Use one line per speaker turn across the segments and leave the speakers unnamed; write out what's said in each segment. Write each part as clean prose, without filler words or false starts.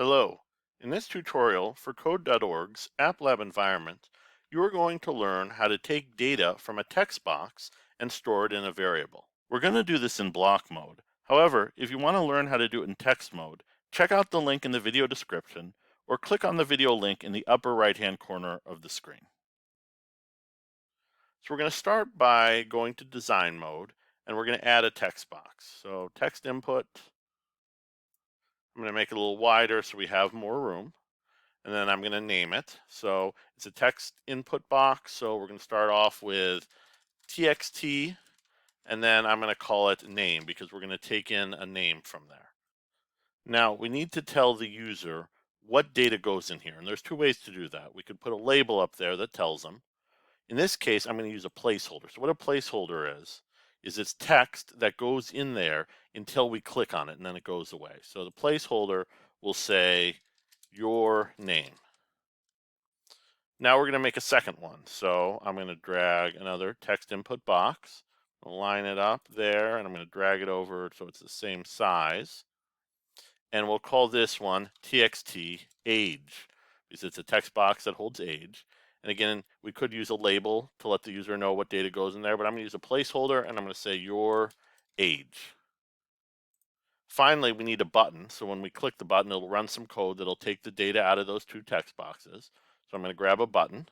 Hello. In this tutorial for Code.org's App Lab environment, you are going to learn how to take data from a text box and store it in a variable. We're going to do this in block mode. However, if you want to learn how to do it in text mode, check out the link in the video description or click on the video link in the upper right-hand corner of the screen. So we're going to start by going to design mode and we're going to add a text box. So text input, I'm going to make it a little wider so we have more room. And then I'm going to name it. So it's a text input box. So we're going to start off with txt, and then I'm going to call it name because we're going to take in a name from there. Now we need to tell the user what data goes in here. And there's two ways to do that. We could put a label up there that tells them. In this case, I'm going to use a placeholder. So what a placeholder is it's text that goes in there until we click on it and then it goes away. So the placeholder will say your name. Now we're going to make a second one. So I'm going to drag another text input box, line it up there, and I'm going to drag it over so it's the same size. And we'll call this one txt age because it's a text box that holds age. And again, we could use a label to let the user know what data goes in there, but I'm going to use a placeholder and I'm going to say your age. Finally, we need a button. So when we click the button, it'll run some code that'll take the data out of those two text boxes. So I'm going to grab a button.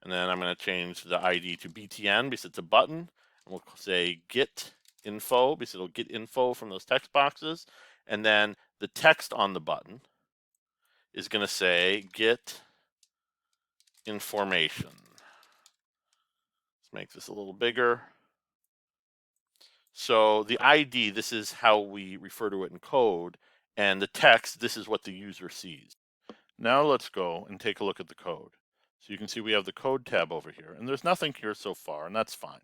And then I'm going to change the ID to BTN because it's a button. And we'll say get info because it'll get info from those text boxes. And then the text on the button is going to say get information. Let's make this a little bigger. So the ID, this is how we refer to it in code. And the text, this is what the user sees. Now let's go and take a look at the code. So you can see we have the code tab over here, and there's nothing here so far, and that's fine.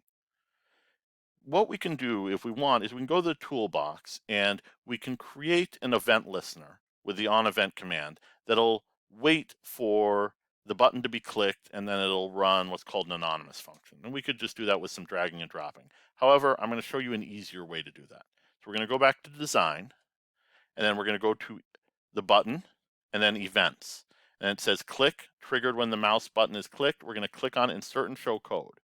What we can do if we want is we can go to the toolbox and we can create an event listener with the onEvent command that'll wait for the button to be clicked and then it'll run what's called an anonymous function. And we could just do that with some dragging and dropping. However, I'm going to show you an easier way to do that. So we're going to go back to design and then we're going to go to the button and then events. And it says click triggered when the mouse button is clicked. We're going to click on insert and show code.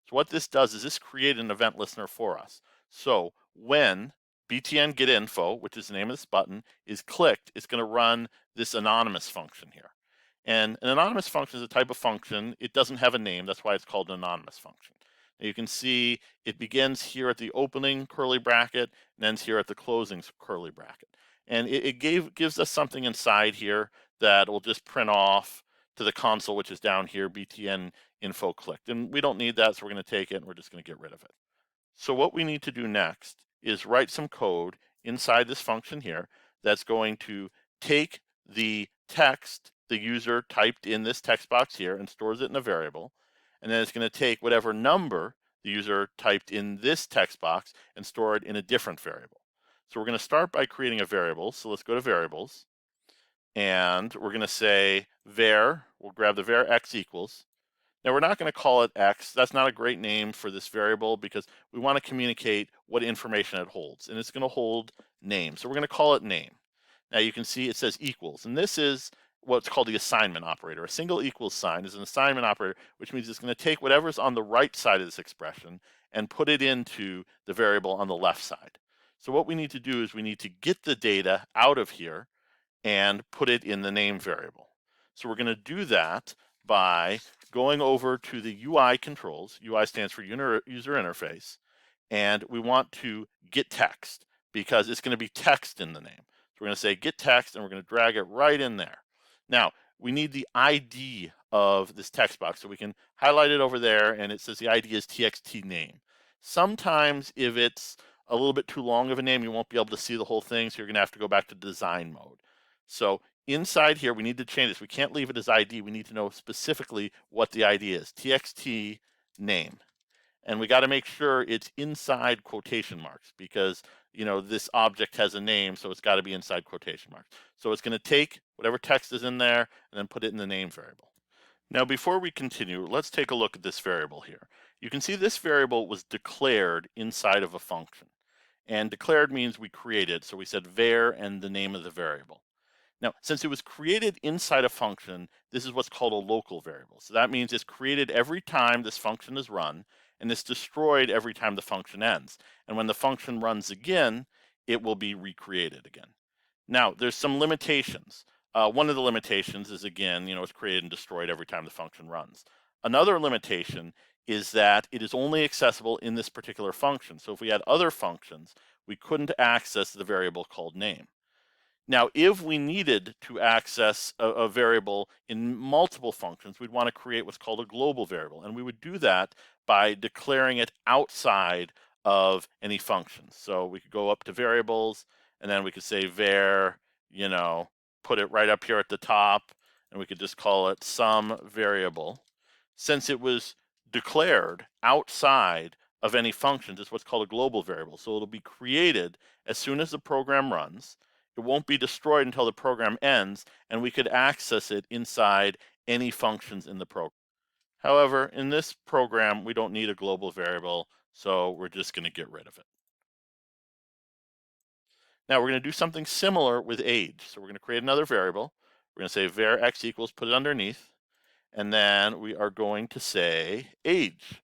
So what this does is this create an event listener for us. So when btn get info, which is the name of this button, is clicked, it's going to run this anonymous function here. And an anonymous function is a type of function. It doesn't have a name. That's why it's called an anonymous function. Now you can see it begins here at the opening curly bracket and ends here at the closing curly bracket. And it gives us something inside here that will just print off to the console, which is down here, btn info clicked. And we don't need that, so we're going to take it and we're just going to get rid of it. So what we need to do next is write some code inside this function here that's going to take the text the user typed in this text box here and stores it in a variable. And then it's going to take whatever number the user typed in this text box and store it in a different variable. So we're going to start by creating a variable. So let's go to variables. And we're going to say var, we'll grab the var x equals. Now we're not going to call it x. That's not a great name for this variable because we want to communicate what information it holds. And it's going to hold name. So we're going to call it name. Now you can see it says equals. And this is what's called the assignment operator. A single equals sign is an assignment operator, which means it's going to take whatever's on the right side of this expression and put it into the variable on the left side. So what we need to do is we need to get the data out of here and put it in the name variable. So we're going to do that by going over to the UI controls. UI stands for user interface. And we want to get text because it's going to be text in the name. So we're going to say get text and we're going to drag it right in there. Now, we need the ID of this text box. So we can highlight it over there and it says the ID is txt name. Sometimes if it's a little bit too long of a name, you won't be able to see the whole thing. So you're going to have to go back to design mode. So inside here, we need to change this. We can't leave it as ID. We need to know specifically what the ID is. txt name. And we got to make sure it's inside quotation marks because, you know, this object has a name, so it's got to be inside quotation marks. So it's going to take whatever text is in there and then put it in the name variable. Now, before we continue, let's take a look at this variable here. You can see this variable was declared inside of a function. And declared means we created. So we said var and the name of the variable. Now, since it was created inside a function, this is what's called a local variable. So that means it's created every time this function is run, and it's destroyed every time the function ends. And when the function runs again, it will be recreated again. Now, there's some limitations. One of the limitations is, again, it's created and destroyed every time the function runs. Another limitation is that it is only accessible in this particular function. So if we had other functions, we couldn't access the variable called name. Now, if we needed to access a variable in multiple functions, we'd want to create what's called a global variable. And we would do that by declaring it outside of any functions. So we could go up to variables, and then we could say var, put it right up here at the top, and we could just call it some variable. Since it was declared outside of any functions, it's what's called a global variable. So it'll be created as soon as the program runs. It won't be destroyed until the program ends, and we could access it inside any functions in the program. However, in this program, we don't need a global variable, so we're just going to get rid of it. Now we're going to do something similar with age. So we're going to create another variable. We're going to say var x equals, put it underneath, and then we are going to say age.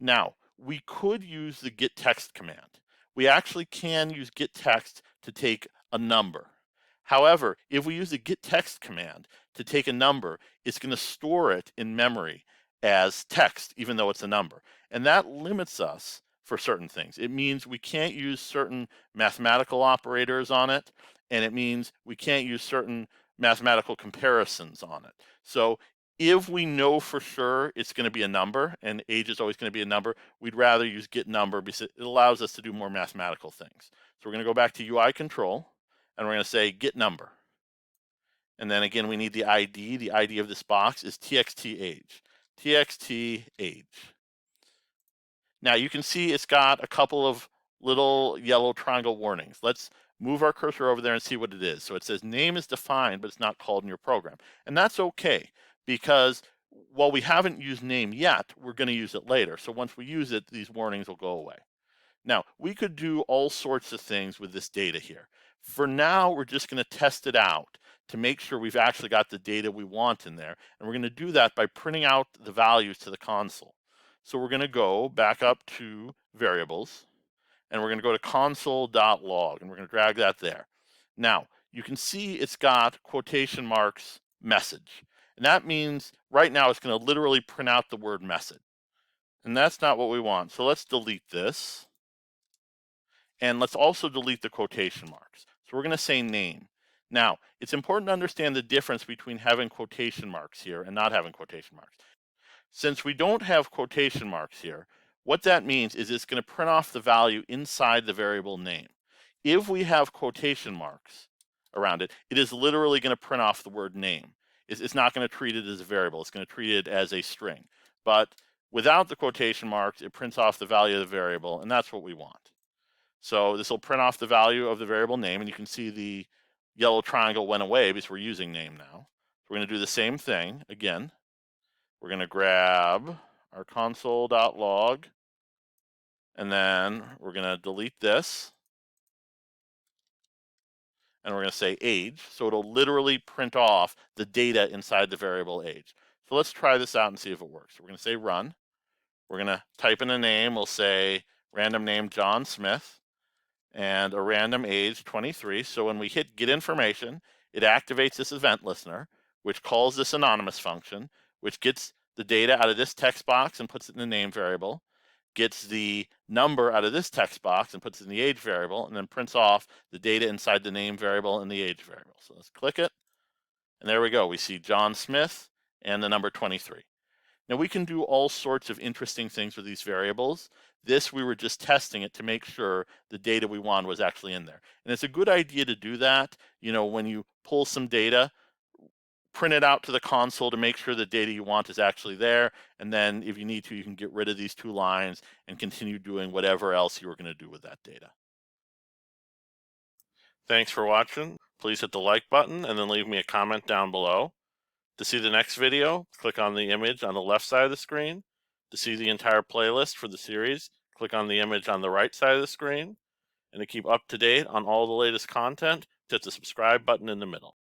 Now, we could use the getText command. We actually can use getText to take a number. However, if we use the getText command to take a number, it's going to store it in memory as text, even though it's a number. And that limits us for certain things. It means we can't use certain mathematical operators on it, and it means we can't use certain mathematical comparisons on it. So if we know for sure it's going to be a number, and age is always going to be a number, we'd rather use getNumber because it allows us to do more mathematical things. So we're going to go back to UI control, and we're going to say getNumber. And then again, we need the ID. The ID of this box is txtAge. txtAge. Now you can see it's got a couple of little yellow triangle warnings. Let's move our cursor over there and see what it is. So it says name is defined, but it's not called in your program. And that's okay, because while we haven't used name yet, we're going to use it later. So once we use it, these warnings will go away. Now, we could do all sorts of things with this data here. For now, we're just going to test it out to make sure we've actually got the data we want in there. And we're going to do that by printing out the values to the console. So we're going to go back up to variables, and we're going to go to console.log, and we're going to drag that there. Now, you can see it's got quotation marks message. And that means right now it's going to literally print out the word message. And that's not what we want. So let's delete this. And let's also delete the quotation marks. So we're going to say name. Now, it's important to understand the difference between having quotation marks here and not having quotation marks. Since we don't have quotation marks here, what that means is it's going to print off the value inside the variable name. If we have quotation marks around it, it is literally going to print off the word name. It's not going to treat it as a variable. It's going to treat it as a string. But without the quotation marks, it prints off the value of the variable, and that's what we want. So this will print off the value of the variable name, and you can see the yellow triangle went away because we're using name now. So we're going to do the same thing again. We're going to grab our console.log, and then we're going to delete this, and we're going to say age. So it'll literally print off the data inside the variable age. So let's try this out and see if it works. We're going to say run. We're going to type in a name. We'll say random name John Smith, and a random age 23. So when we hit get information, it activates this event listener, which calls this anonymous function, which gets the data out of this text box and puts it in the name variable, gets the number out of this text box and puts it in the age variable, and then prints off the data inside the name variable and the age variable. So let's click it, and there we go. We see John Smith and the number 23. Now we can do all sorts of interesting things with these variables. This, we were just testing it to make sure the data we want was actually in there. And it's a good idea to do that, when you pull some data, print it out to the console to make sure the data you want is actually there. And then if you need to, you can get rid of these two lines and continue doing whatever else you were going to do with that data. Thanks for watching. Please hit the like button and then leave me a comment down below. To see the next video, click on the image on the left side of the screen. To see the entire playlist for the series, click on the image on the right side of the screen. And to keep up to date on all the latest content, hit the subscribe button in the middle.